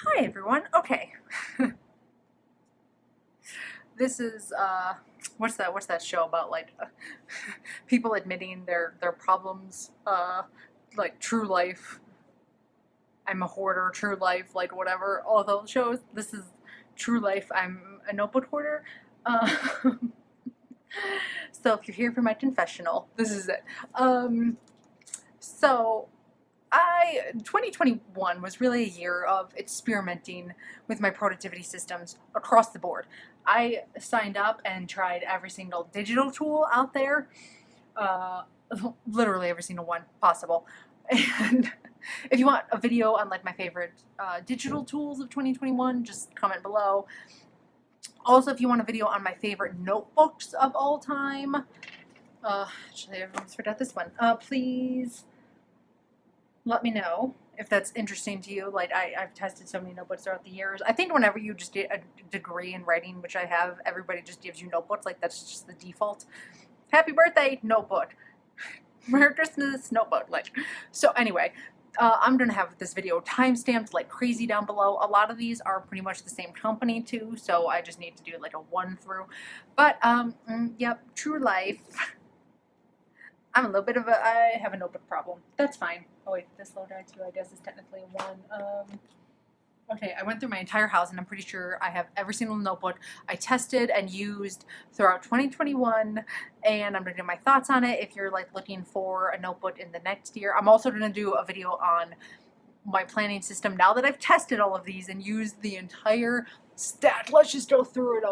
Hi everyone. Okay. This is what's that show about, like people admitting their problems, like True Life. I'm a hoarder, True Life, like whatever, all those shows. This is True Life. I'm a notebook hoarder. Um, so if you're here for my confessional, this is it. So 2021 was really a year of experimenting with my productivity systems across the board. I signed up and tried every single digital tool out there, uh, literally every single one possible. And if you want a video on like my favorite digital tools of 2021, just comment below. Also, if you want a video on my favorite notebooks of all time, actually I almost forgot this one. Please let me know if that's interesting to you. Like I've tested so many notebooks throughout the years. I think whenever you just get a degree in writing, which I have, everybody just gives you notebooks. Like that's just the default. Happy birthday, notebook. Merry Christmas, notebook. Like, so anyway, I'm gonna have this video timestamped like crazy down below. A lot of these are pretty much the same company too, so I just need to do like a one through. But yep, True Life. I'm a little bit of a, I have a notebook problem. That's fine. Oh wait, this low die too, I guess, is technically a one. Okay, I went through my entire house and I'm pretty sure I have every single notebook I tested and used throughout 2021, and I'm gonna do my thoughts on it if you're like looking for a notebook in the next year. I'm also gonna do a video on my planning system now that I've tested all of these and used the entire stack. Let's just go through it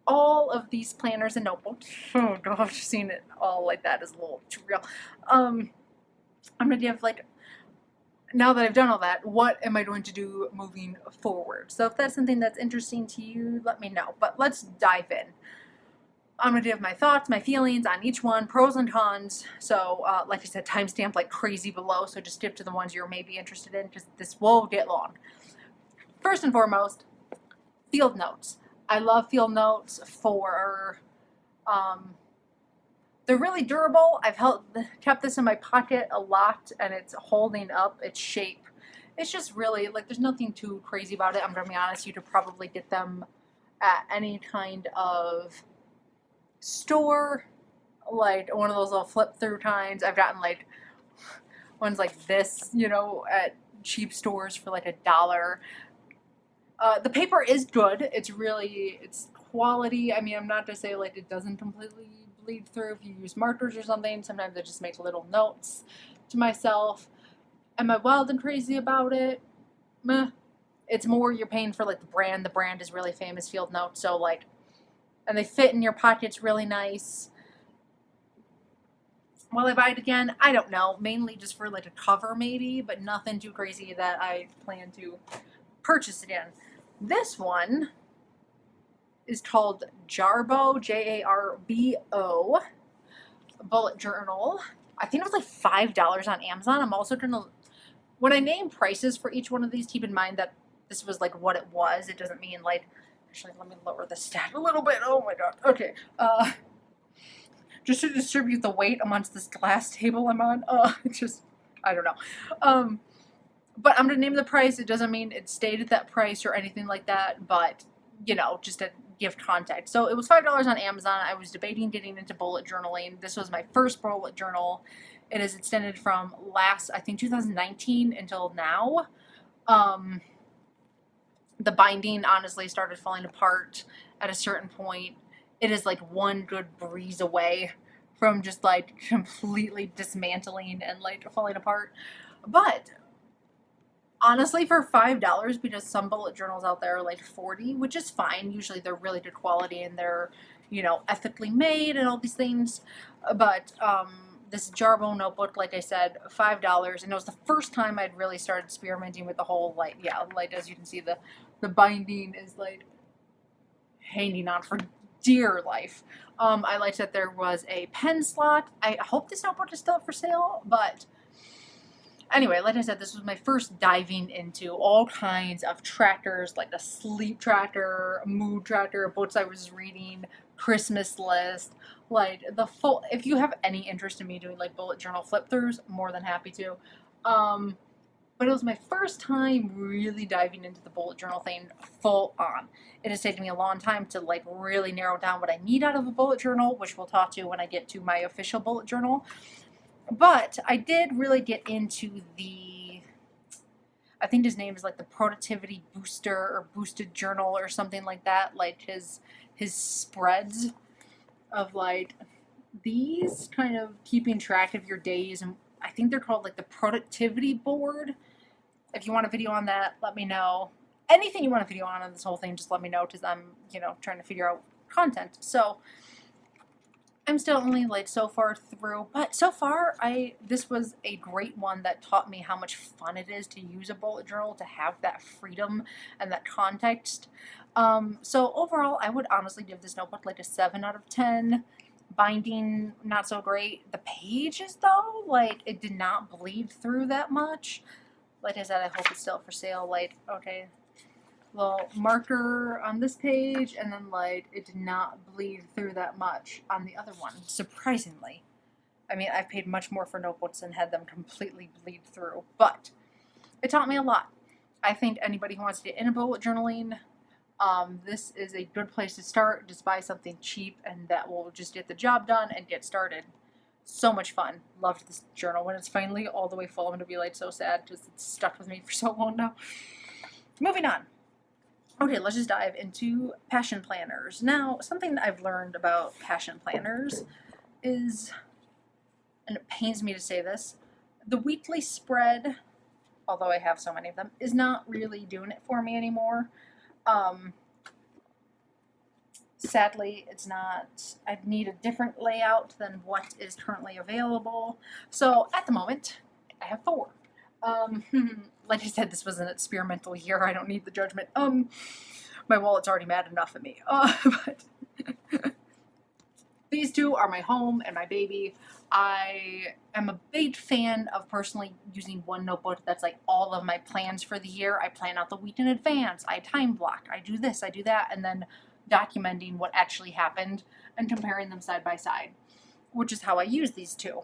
all of these planners and notebooks. Oh gosh, seeing it all like that is a little too real. I'm gonna give like, now that I've done all that, what am I going to do moving forward? So if that's something that's interesting to you, let me know. But let's dive in. I'm gonna give my thoughts, my feelings on each one, pros and cons. So like I said, timestamp like crazy below, so just skip to the ones you're maybe interested in because this will get long. First and foremost, field notes. I love field notes for, they're really durable. I've kept this in my pocket a lot and it's holding up its shape. It's just really, like, there's nothing too crazy about it. I'm gonna be honest, you could probably get them at any kind of store, like one of those little flip through kinds. I've gotten like ones like this, at cheap stores for like $1. The paper is good. It's quality. I mean, I'm not to say like it doesn't completely bleed through if you use markers or something. Sometimes I just make little notes to myself. Am I wild and crazy about it? Meh. It's more you're paying for like the brand. The brand is really famous, Field Notes. So like, and they fit in your pockets really nice. Will I buy it again? I don't know. Mainly just for like a cover maybe, but nothing too crazy that I plan to purchase again. This one is called Jarbo, Jarbo, bullet journal. I think it was like $5 on Amazon. I'm also gonna, when I name prices for each one of these, keep in mind that this was like what it was. It doesn't mean like, actually let me lower the stat a little bit. Oh my god. Okay. Just to distribute the weight amongst this glass table I'm on. Just, I don't know. But I'm gonna name the price. It doesn't mean it stayed at that price or anything like that, but just to give context. So it was $5 on Amazon. I was debating getting into bullet journaling. This was my first bullet journal. It is extended from last, I think, 2019 until now. The binding honestly started falling apart at a certain point. It is like one good breeze away from just like completely dismantling and like falling apart. But honestly, for $5, because some bullet journals out there are like $40, which is fine. Usually they're really good quality and they're, ethically made and all these things. But this Jarbo notebook, like I said, $5, and it was the first time I'd really started experimenting with the whole, like, as you can see, the binding is like hanging on for dear life. I liked that there was a pen slot. I hope this notebook is still for sale, but anyway, like I said, this was my first diving into all kinds of trackers, like a sleep tracker, mood tracker, books I was reading, Christmas list, like the full. If you have any interest in me doing like bullet journal flip throughs, more than happy to. but it was my first time really diving into the bullet journal thing full on. It has taken me a long time to like really narrow down what I need out of a bullet journal, which we'll talk to when I get to my official bullet journal. But I did really get into the, I think his name is like the Productivity Booster or Boosted Journal or something like that. Like his spreads of like these kind of keeping track of your days, and I think they're called like the Productivity Board. If you want a video on that, let me know. Anything you want a video on this whole thing, just let me know, because I'm, trying to figure out content. So I'm still only like so far through, but so far this was a great one that taught me how much fun it is to use a bullet journal, to have that freedom and that context. So overall, I would honestly give this notebook like a 7 out of 10. Binding, not so great. The pages though, like it did not bleed through that much. Like I said, I hope it's still for sale. Like, okay, little marker on this page, and then like it did not bleed through that much on the other one, surprisingly. I mean, I've paid much more for notebooks and had them completely bleed through, but it taught me a lot. I think anybody who wants to get into bullet journaling, this is a good place to start. Just buy something cheap and that will just get the job done and get started. So much fun. Loved this journal. When it's finally all the way full, I'm going to be like so sad because it's stuck with me for so long now. Moving on. Okay, let's just dive into passion planners. Now, something that I've learned about passion planners is, and it pains me to say this, the weekly spread, although I have so many of them, is not really doing it for me anymore. Sadly, it's not. I need a different layout than what is currently available. So at the moment, I have 4. Like I said, this was an experimental year. I don't need the judgment. My wallet's already mad enough at me. But these 2 are my home and my baby. I am a big fan of personally using one notebook that's like all of my plans for the year. I plan out the week in advance. I time block. I do this, I do that, and then documenting what actually happened and comparing them side by side, which is how I use these 2.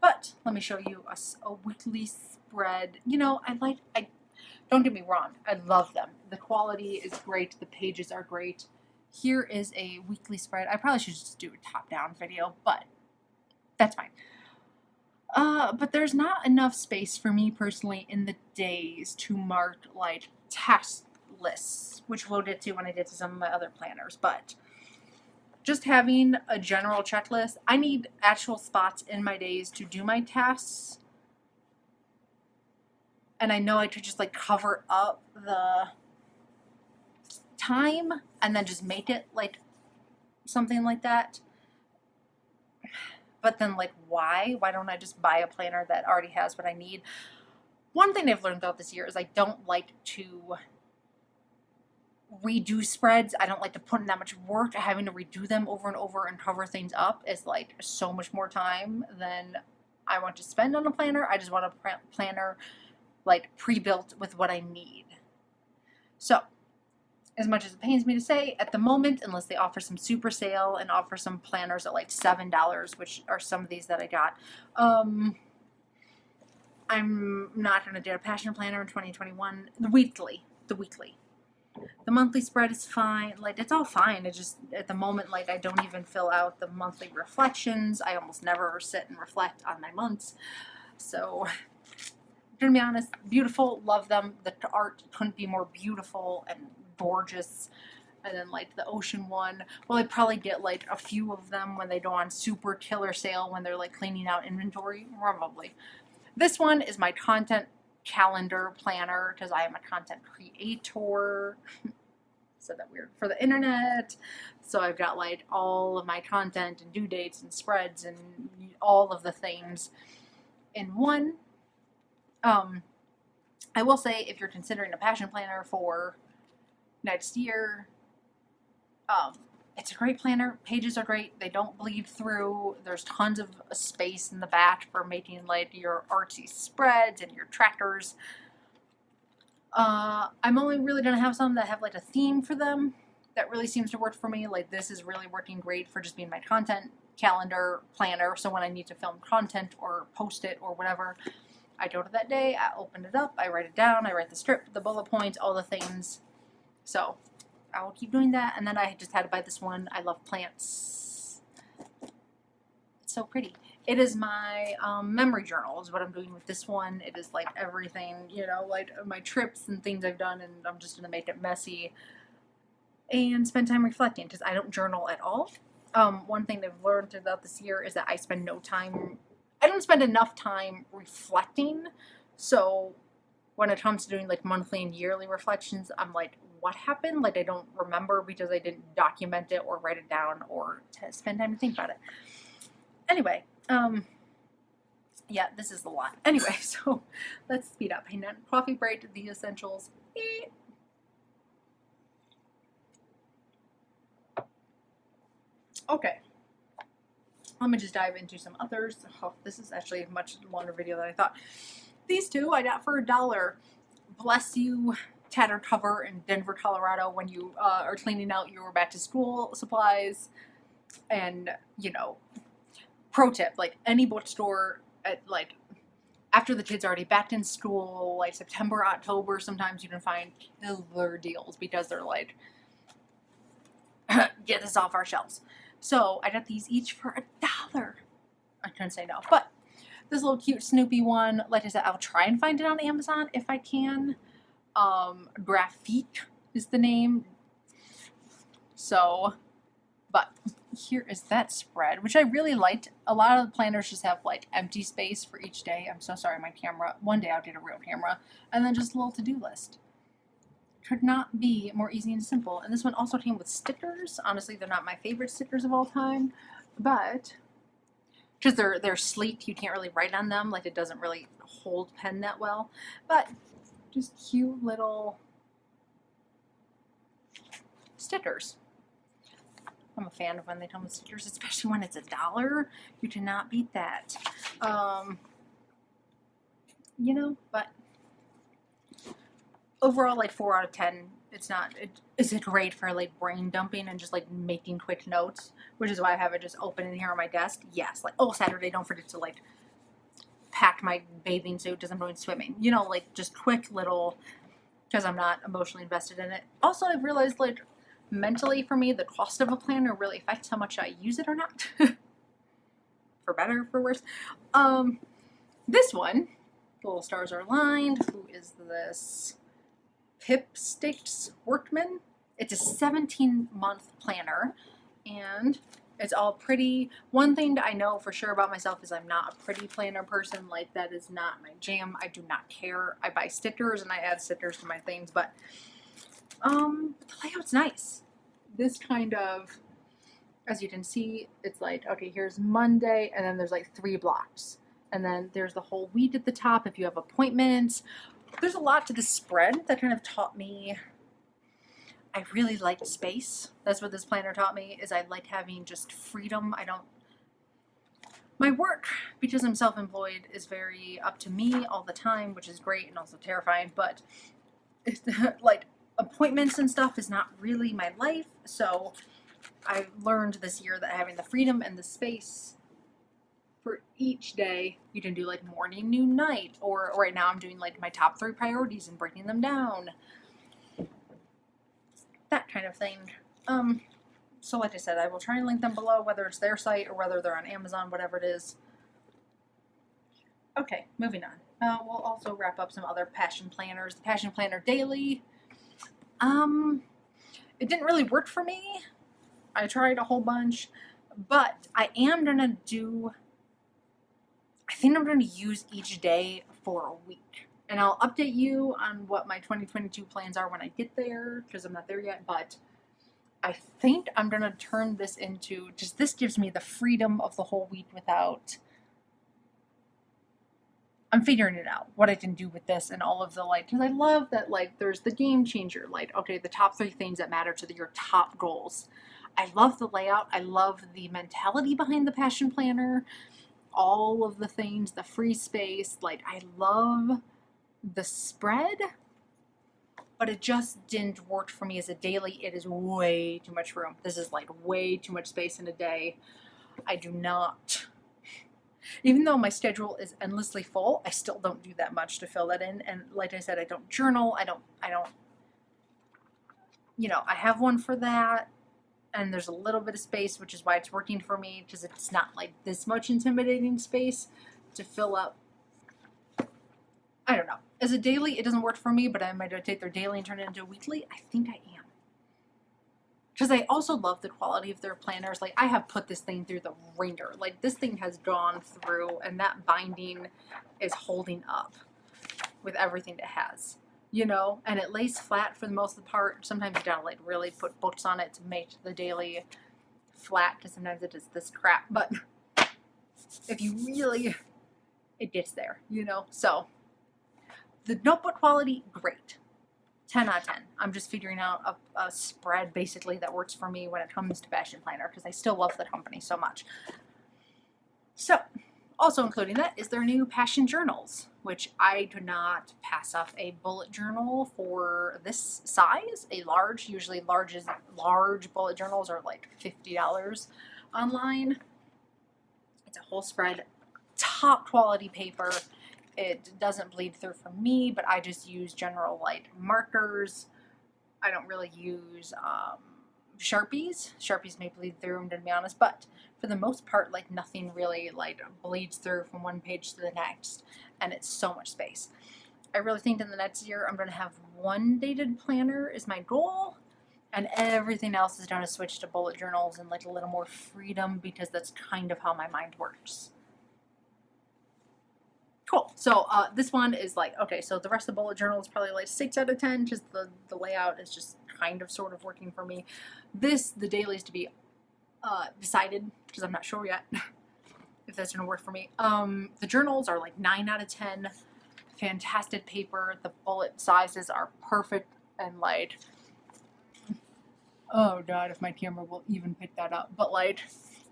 But let me show you a weekly spread. Don't get me wrong, I love them. The quality is great. The pages are great. Here is a weekly spread. I probably should just do a top-down video, but that's fine. But there's not enough space for me personally in the days to mark like task lists, which we'll get to when I get to some of my other planners. But just having a general checklist, I need actual spots in my days to do my tasks. And I know I could just like cover up the time and then just make it like something like that. But then like why don't I just buy a planner that already has what I need? One thing I've learned throughout this year is I don't like to redo spreads. I don't like to put in that much work. Having to redo them over and over and cover things up is like so much more time than I want to spend on a planner. I just want a planner like pre-built with what I need. So as much as it pains me to say, at the moment, unless they offer some super sale and offer some planners at like $7, which are some of these that I got, I'm not going to do a passion planner in 2021. The weekly. The monthly spread is fine. Like, it's all fine. It just, at the moment, like, I don't even fill out the monthly reflections. I almost never sit and reflect on my months. So, to be honest, beautiful. Love them. The art couldn't be more beautiful and gorgeous. And then, like, the ocean one. Well, I'd probably get, like, a few of them when they go on super killer sale when they're, like, cleaning out inventory. Probably. This one is my content calendar planner because I am a content creator. Said that weird, for the internet. So I've got like all of my content and due dates and spreads and all of the things in one. I will say, if you're considering a passion planner for next year, it's a great planner. Pages are great. They don't bleed through. There's tons of space in the back for making like your artsy spreads and your trackers. I'm only really going to have some that have like a theme for them. That really seems to work for me. Like, this is really working great for just being my content calendar planner. So when I need to film content or post it or whatever, I go to that day, I open it up, I write it down, I write the strip, the bullet points, all the things. So I will keep doing that. And then I just had to buy this one. I love plants. It's so pretty. It is my memory journal is what I'm doing with this one. It is like everything, you know, like my trips and things I've done, and I'm just going to make it messy and spend time reflecting because I don't journal at all. One thing I've learned throughout this year is that I don't spend enough time reflecting. So when it comes to doing like monthly and yearly reflections, I'm like, what happened? Like I don't remember because I didn't document it or write it down or spend time to think about it. Anyway, yeah, this is a lot. Anyway, so let's speed up. Hang on. Coffee break, the essentials. Okay. Let me just dive into some others. Oh, this is actually a much longer video than I thought. These two I got for $1. Bless you, tattered cover in Denver, Colorado, when you are cleaning out your back to school supplies. And, you know, pro tip, like any bookstore at like after the kids are already back in school, like September, October, sometimes you can find killer deals because they're like, get this off our shelves. So I got these each for $1. I couldn't say no. But this little cute Snoopy one, like I said, I'll try and find it on Amazon if I can. Graphique is the name. So, but here is that spread, which I really liked. A lot of the planners just have like empty space for each day. I'm so sorry, my camera. One day I'll get a real camera. And then just a little to-do list. Could not be more easy and simple. And this one also came with stickers. Honestly, they're not my favorite stickers of all time, but because they're sleek, you can't really write on them. Like it doesn't really hold pen that well. But just cute little stickers. I'm a fan of when they come with stickers, especially when it's $1. You cannot beat that. You know, but overall, like 4 out of 10. It's not. Is it great for like brain dumping and just like making quick notes, which is why I have it just open in here on my desk. Yes, like oh Saturday, don't forget to like pack my bathing suit because I'm going swimming. You know, like just quick little because I'm not emotionally invested in it. Also, I've realized like mentally for me, the cost of a planner really affects how much I use it or not. For better, for worse. This one, the little stars are aligned. Who is this? Pipstick Workman. It's a 17-month planner, and it's all pretty. One thing that I know for sure about myself is I'm not a pretty planner person. Like that is not my jam. I do not care. I buy stickers and I add stickers to my things, but the layout's nice. This kind of, as you can see, it's like, okay, here's Monday, and then there's like 3 blocks. And then there's the whole week at the top if you have appointments. There's a lot to the spread that kind of taught me. I really like space. That's what this planner taught me, is I like having just freedom. My work, because I'm self-employed, is very up to me all the time, which is great and also terrifying, but it's like appointments and stuff is not really my life. So I learned this year that having the freedom and the space for each day, you can do like morning, noon, night, or right now I'm doing like my top 3 priorities and breaking them down. That kind of thing. So like I said, I will try and link them below, whether it's their site or whether they're on Amazon, whatever it is. Okay, moving on. We'll also wrap up some other passion planners. The Passion Planner Daily. It didn't really work for me. I tried a whole bunch, but I think I'm going to use each day for a week. And I'll update you on what my 2022 plans are when I get there, because I'm not there yet, but I think I'm going to turn this into, just this gives me the freedom of the whole week without, I'm figuring it out, what I can do with this and all of the, like, because I love that, like, there's the game changer, like, okay, the top 3 things that matter to your top goals. I love the layout. I love the mentality behind the Passion Planner. All of the things, the free space, like I love the spread, but it just didn't work for me as a daily. It is way too much room. This is like way too much space in a day. I do not. Even though my schedule is endlessly full, I still don't do that much to fill that in. And like I said, I don't journal. I don't, you know, I have one for that. And there's a little bit of space, which is why it's working for me, because it's not like this much intimidating space to fill up. I don't know. As a daily, it doesn't work for me, but I might take their daily and turn it into a weekly. I think I am. Because I also love the quality of their planners. Like, I have put this thing through the ringer. Like, this thing has gone through, and that binding is holding up with everything it has. You know, and it lays flat for the most of the part. Sometimes you gotta like really put books on it to make the daily flat, because sometimes it does this crap. But if you really, it gets there, you know. So the notebook quality, great, 10 out of 10. I'm just figuring out a spread basically that works for me when it comes to Fashion Planner, because I still love the company so much. So also including that is their new Passion Journals, which I do not pass up a bullet journal for this size. A large, usually large bullet journals are like $50 online. It's a whole spread, top quality paper. It doesn't bleed through for me, but I just use general like markers. I don't really use Sharpies. Sharpies may bleed through them, to be honest, but for the most part, like nothing really like bleeds through from one page to the next, and it's so much space. I really think in the next year I'm going to have one dated planner is my goal, and everything else is going to switch to bullet journals and like a little more freedom, because that's kind of how my mind works. Cool. So this one is like, okay, so the rest of the bullet journal is probably like 6 out of 10, because the layout is just kind of sort of working for me. The daily is to be decided, because I'm not sure yet if that's going to work for me. The journals are like 9 out of 10. Fantastic paper. The bullet sizes are perfect, and like, oh God, if my camera will even pick that up. But like,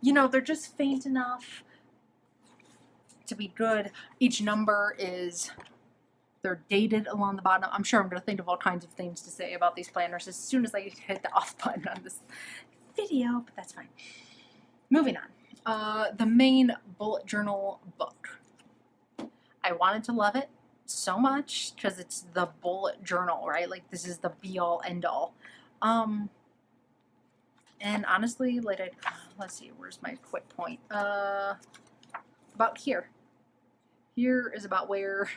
you know, they're just faint enough to be good. Each number they're dated along the bottom. I'm sure I'm going to think of all kinds of things to say about these planners as soon as I hit the off button on this video, but that's fine. Moving on. The main bullet journal book. I wanted to love it so much because it's the bullet journal, right? Like, this is the be-all, end-all. And honestly, like, let's see, where's my quick point? About here. Here is about where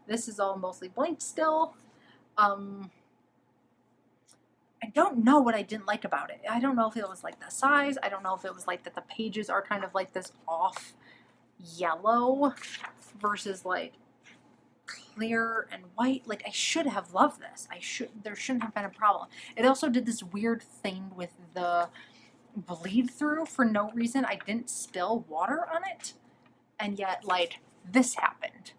this is all mostly blank still. I don't know what I didn't like about it. I don't know if it was like the size. I don't know if it was like that the pages are kind of like this off yellow versus like clear and white. Like, I should have loved this. There shouldn't have been a problem. It also did this weird thing with the bleed through for no reason. I didn't spill water on it, and yet like this happened.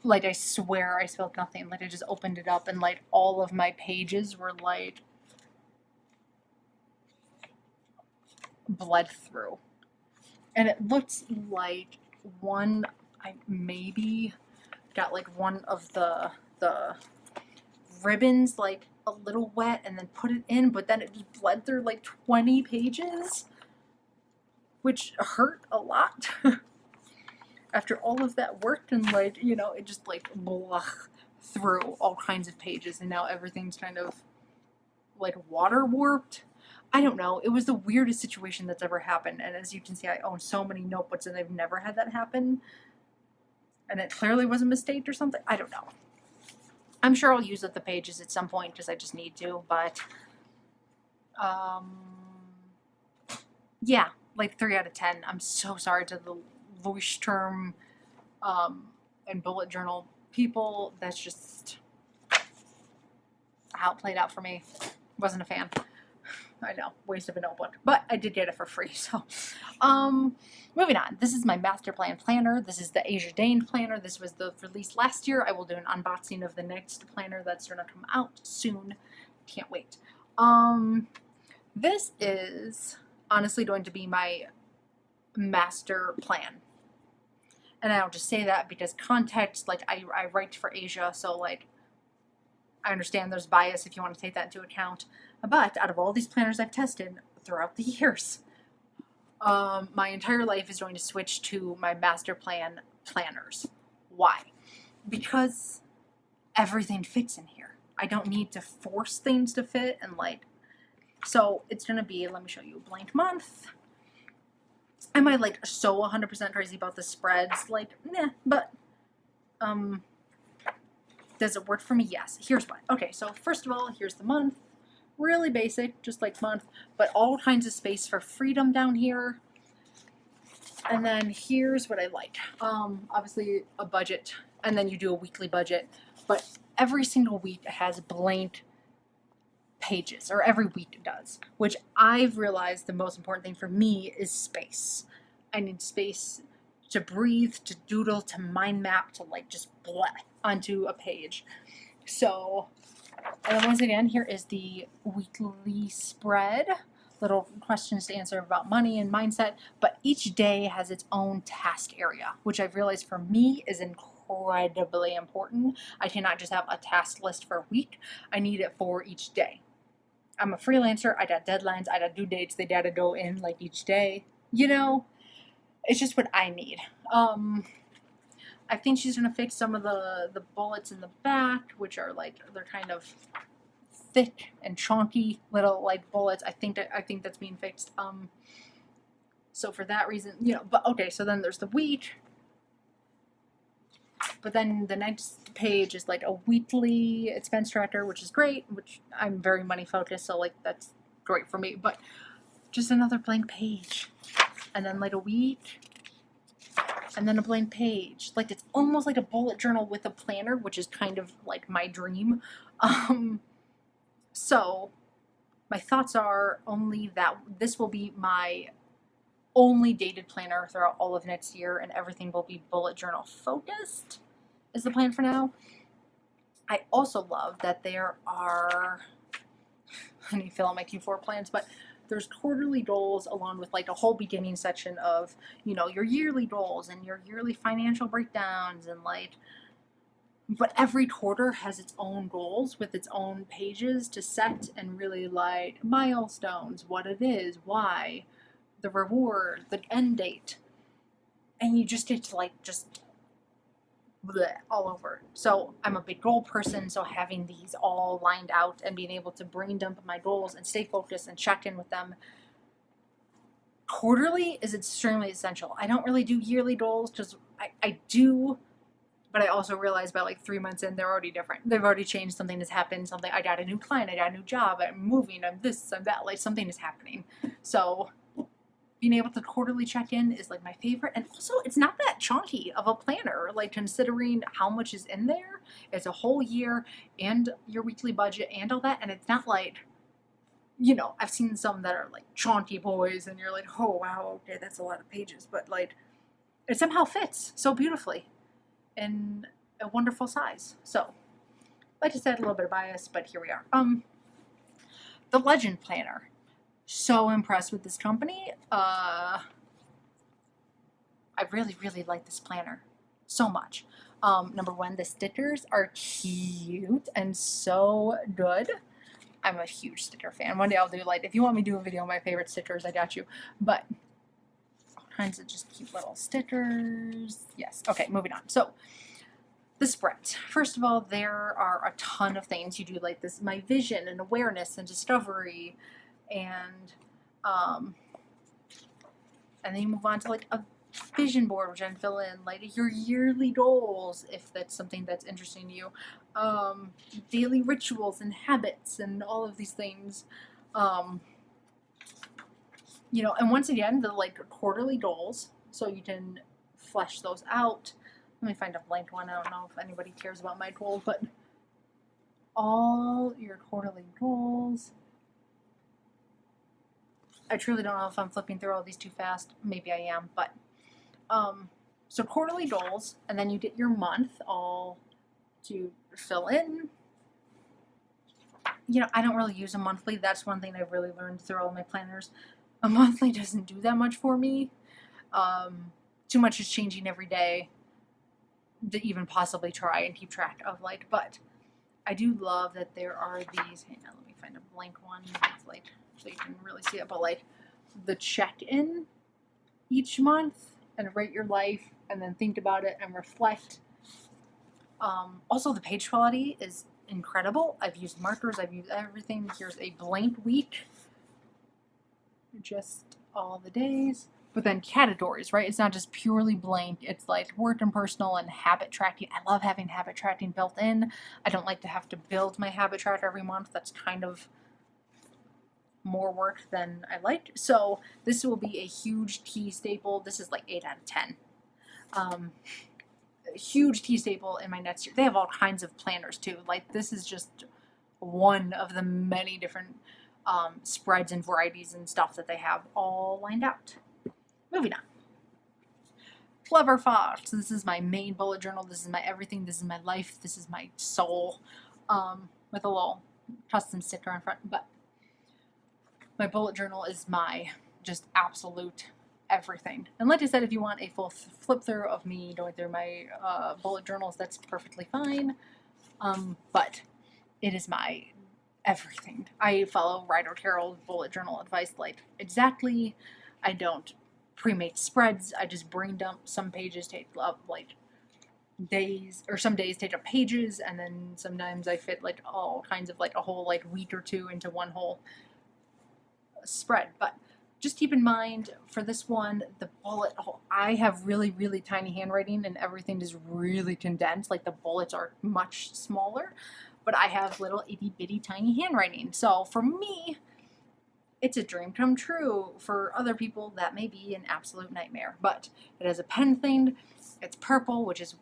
Like, I swear I spilled nothing. Like, I just opened it up and like all of my pages were like bled through. And it looks like I maybe got like one of the ribbons like a little wet and then put it in, but then it just bled through like 20 pages, which hurt a lot. After all of that work, and like, you know, it just like blah through all kinds of pages, and now everything's kind of like water warped. I don't know. It was the weirdest situation that's ever happened, and as you can see, I own so many notebooks and I've never had that happen, and it clearly was a mistake or something. I don't know. I'm sure I'll use up the pages at some point because I just need to, but yeah, like 3 out of 10. I'm so sorry to the voice term and bullet journal people. That's just how it played out for me. Wasn't a fan. I know, waste of a notebook, but I did get it for free. So moving on, this is my master plan planner. This is the Asia Dane planner. This was the release last year. I will do an unboxing of the next planner that's going to come out soon. Can't wait. This is honestly going to be my master plan. And I don't just say that because context, like I write for Asia, so like I understand there's bias if you want to take that into account. But out of all these planners I've tested throughout the years, my entire life is going to switch to my master plan planners. Why? Because everything fits in here. I don't need to force things to fit, and like, so it's gonna be, let me show you, a blank month. Am I like so 100% crazy about the spreads? Like, nah, but does it work for me? Yes. Here's why. Okay, so first of all, here's the month. Really basic, just like month, but all kinds of space for freedom down here. And then here's what I like. Obviously a budget, and then you do a weekly budget, but every single week has blank pages, or every week it does, which I've realized the most important thing for me is space. I need space to breathe, to doodle, to mind map, to like just bleh onto a page. So, and then once again, here is the weekly spread. Little questions to answer about money and mindset, but each day has its own task area, which I've realized for me is incredibly important. I cannot just have a task list for a week. I need it for each day. I'm a freelancer. I got deadlines. I got due dates. They gotta go in like each day. You know, it's just what I need. I think she's gonna fix some of the bullets in the back, which are like, they're kind of thick and chunky little like bullets. I think that's being fixed. So for that reason, you know, but okay, so then there's the week. But then the next page is like a weekly expense tracker, which is great, which I'm very money focused, so like that's great for me. But just another blank page. And then like a week. And then a blank page. Like it's almost like a bullet journal with a planner, which is kind of like my dream. So my thoughts are only that this will be my only dated planner throughout all of next year, and everything will be bullet journal focused is the plan for now. I also love that there are, I need to fill out my Q4 plans, but there's quarterly goals along with like a whole beginning section of, you know, your yearly goals and your yearly financial breakdowns, and like, but every quarter has its own goals with its own pages to set, and really like milestones, what it is, why, the reward, the end date, and you just get to like just bleh, all over. So I'm a big goal person, so having these all lined out and being able to brain dump my goals and stay focused and check in with them quarterly is extremely essential. I don't really do yearly goals because I do, but I also realize by like 3 months in, they're already different. They've already changed. Something has happened. Something, I got a new client, I got a new job, I'm moving, I'm this, I'm that, like something is happening. So being able to quarterly check in is like my favorite. And also it's not that chunky of a planner, like considering how much is in there. It's a whole year and your weekly budget and all that. And it's not like, you know, I've seen some that are like chunky boys and you're like, oh wow, okay, that's a lot of pages. But like, it somehow fits so beautifully in a wonderful size. So, like I said, a little bit of bias, but here we are. The Legend Planner. So impressed with this company. I really, really like this planner so much. Number one, the stickers are cute and so good. I'm a huge sticker fan. One day I'll do, like, if you want me to do a video on my favorite stickers, I got you. But all kinds of just cute little stickers. Yes. Okay, moving on. So the spreads. First of all, there are a ton of things you do, like this, my vision and awareness and discovery, and then you move on to like a vision board, which I can fill in like your yearly goals if that's something that's interesting to you, daily rituals and habits and all of these things, you know, and once again the like quarterly goals, so you can flesh those out. Let me find a blank one. I don't know if anybody cares about my goals, but all your quarterly goals. I truly don't know if I'm flipping through all these too fast. Maybe I am, but so quarterly goals, and then you get your month all to fill in. You know, I don't really use a monthly. That's one thing I've really learned through all my planners. A monthly doesn't do that much for me. Too much is changing every day to even possibly try and keep track of, like, but I do love that there are these, hang on, let me find a blank one that's like, so you can really see it, but like the check-in each month and rate your life and then think about it and reflect. Also, the page quality is incredible. I've used markers, I've used everything. Here's a blank week, just all the days. But then categories, right? It's not just purely blank. It's like work and personal and habit tracking. I love having habit tracking built in. I don't like to have to build my habit tracker every month. That's kind of more work than I like. So this will be a huge key staple. This is like 8 out of 10. A huge key staple in my next year. They have all kinds of planners too. Like this is just one of the many different spreads and varieties and stuff that they have all lined out. Moving on. Clever Fox. This is my main bullet journal. This is my everything. This is my life. This is my soul. With a little custom sticker on front. But my bullet journal is my just absolute everything. And like I said, if you want a full flip through of me going through my bullet journals, that's perfectly fine. But it is my everything. I follow Ryder Carroll's bullet journal advice like exactly. I don't pre-made spreads. I just brain dump. Some pages take up like days, or some days take up pages, and then sometimes I fit like all kinds of like a whole like week or two into one whole spread. But just keep in mind for this one, the bullet hole, I have really, really tiny handwriting and everything is really condensed. Like the bullets are much smaller, but I have little itty bitty tiny handwriting. So for me, it's a dream come true. For other people, that may be an absolute nightmare. But it has a pen thing. It's purple, which is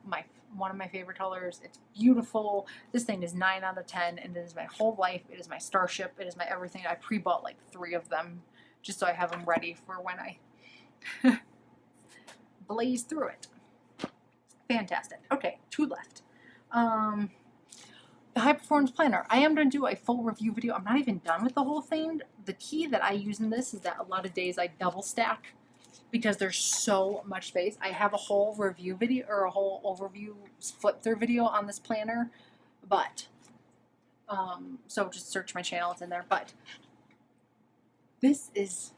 one of my favorite colors. It's beautiful. This thing is 9 out of 10, and it is my whole life. It is my starship. It is my everything. I pre-bought like 3 of them just so I have them ready for when I blaze through it. Fantastic. Okay, 2 left. The High Performance Planner. I am going to do a full review video. I'm not even done with the whole thing. The key that I use in this is that a lot of days I double stack because there's so much space. I have a whole review video or a whole overview flip through video on this planner, but so just search my channel, it's in there. But this is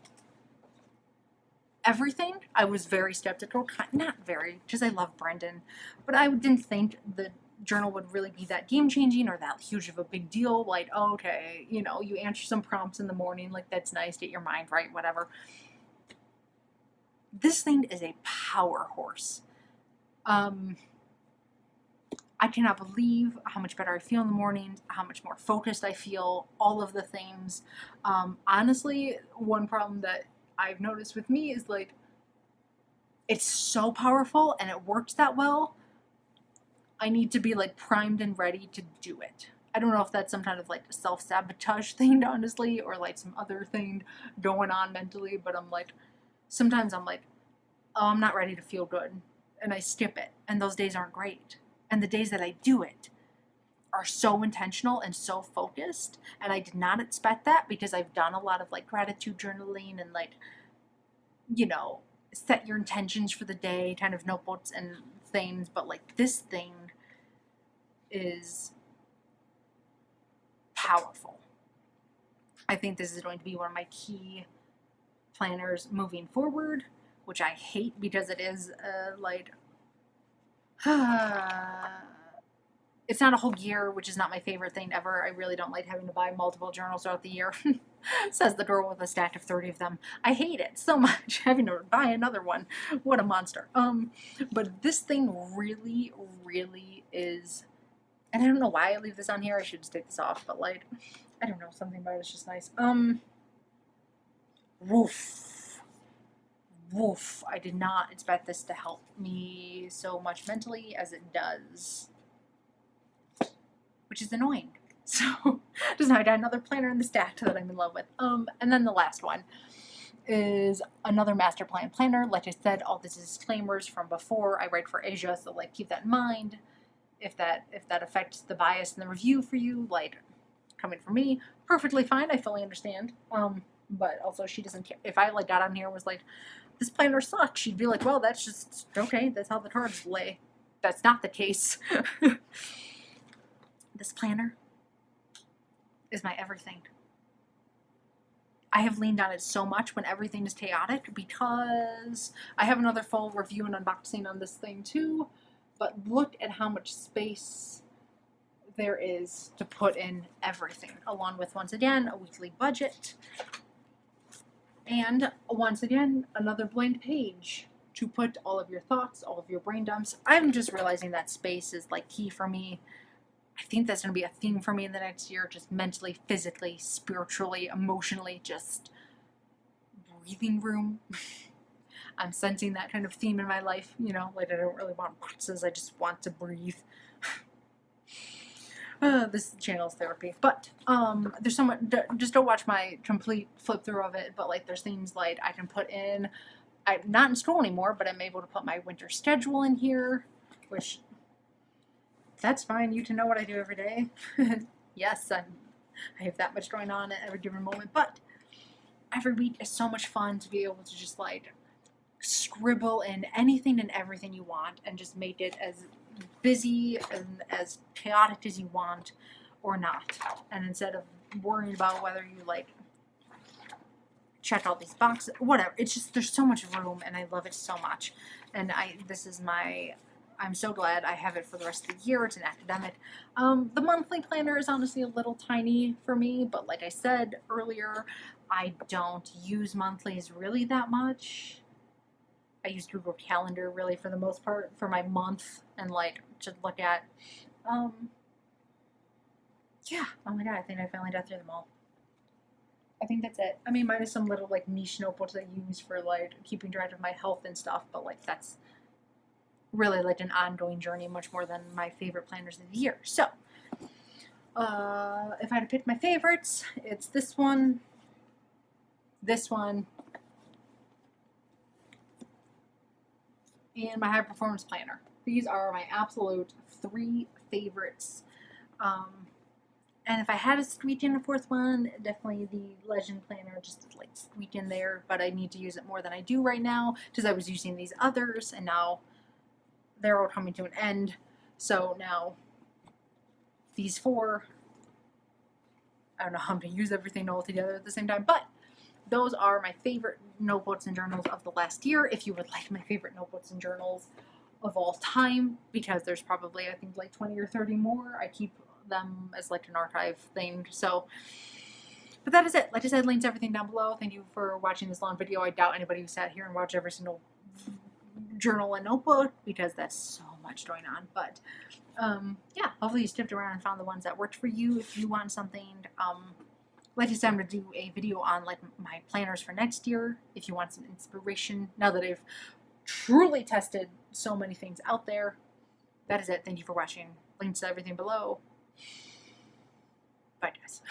everything. I was very skeptical, not very, because I love Brendan, but I didn't think the journal would really be that game-changing or that huge of a big deal. Like, oh, okay, you know, you answer some prompts in the morning, like that's nice, get your mind right, whatever. This thing is a power horse. I cannot believe how much better I feel in the mornings, how much more focused I feel, all of the things. Honestly, one problem that I've noticed with me is like, it's so powerful and it works that well. I need to be like primed and ready to do it. I don't know if that's some kind of like self-sabotage thing, honestly, or like some other thing going on mentally, but I'm like, sometimes I'm like, oh, I'm not ready to feel good, and I skip it, and those days aren't great. And the days that I do it are so intentional and so focused, and I did not expect that because I've done a lot of like gratitude journaling and like, you know, set your intentions for the day kind of notebooks and things, but like this thing is powerful. I think this is going to be one of my key planners moving forward, which I hate because it is like it's not a whole year, which is not my favorite thing ever. I really don't like having to buy multiple journals throughout the year. Says the girl with a stack of 30 of them. I hate it so much, having to buy another one. What a monster. But this thing really, really is, and I don't know why I leave this on here. I should just take this off, but like, I don't know, something about it's just nice. Woof. Woof. I did not expect this to help me so much mentally as it does, which is annoying. So, just now I got another planner in the stack that I'm in love with. And then the last one is another master plan planner. Like I said, all the disclaimers from before. I write for Asia, so like keep that in mind. If that affects the bias in the review for you, like coming from me, perfectly fine. I fully understand. But also she doesn't care. If I like got on here and was like, this planner sucks, she'd be like, well, that's just okay. That's how the cards lay. That's not the case. This planner is my everything. I have leaned on it so much when everything is chaotic, because I have another full review and unboxing on this thing too, but look at how much space there is to put in everything, along with, once again, a weekly budget, and once again, another blank page to put all of your thoughts, all of your brain dumps. I'm just realizing that space is like key for me. I think that's going to be a theme for me in the next year, just mentally, physically, spiritually, emotionally, just breathing room. I'm sensing that kind of theme in my life, you know, like I don't really want boxes, I just want to breathe. This channel's therapy, but there's so much. Just don't watch my complete flip through of it, but like there's things like I can put in, I'm not in school anymore, but I'm able to put my winter schedule in here, which, that's fine. You to know what I do every day. Yes, I have that much going on at every given moment, but every week is so much fun to be able to just like scribble in anything and everything you want and just make it as busy and as chaotic as you want or not. And instead of worrying about whether you like check all these boxes, whatever, it's just, there's so much room and I love it so much. And I'm so glad I have it for the rest of the year. It's an academic. The monthly planner is honestly a little tiny for me, but like I said earlier, I don't use monthlies really that much. I use Google Calendar really for the most part for my month and like to look at. Yeah, oh my god, I think I finally got through them all. I think that's it. I mean, minus some little like niche notebooks I use for like keeping track of my health and stuff, but like that's really like an ongoing journey, much more than my favorite planners of the year. So, if I had to pick my favorites, it's this one, and my high performance planner. These are my absolute 3 favorites. And if I had to squeak in a 4th one, definitely the Legend Planner, just to like squeak in there, but I need to use it more than I do right now, because I was using these others, and now they're all coming to an end. So now these 4, I don't know how I'm going to use everything all together at the same time, but those are my favorite notebooks and journals of the last year. If you would like my favorite notebooks and journals of all time, because there's probably, I think, like 20 or 30 more. I keep them as like an archive thing. So, but that is it. Like I said, links everything down below. Thank you for watching this long video. I doubt anybody who sat here and watched every single journal and notebook, because that's so much going on. But yeah, hopefully you sticked around and found the ones that worked for you. If you want something, like I said, I'm going to do a video on like my planners for next year. If you want some inspiration, now that I've truly tested so many things out there. That is it. Thank you for watching. Links to everything below. Bye, guys.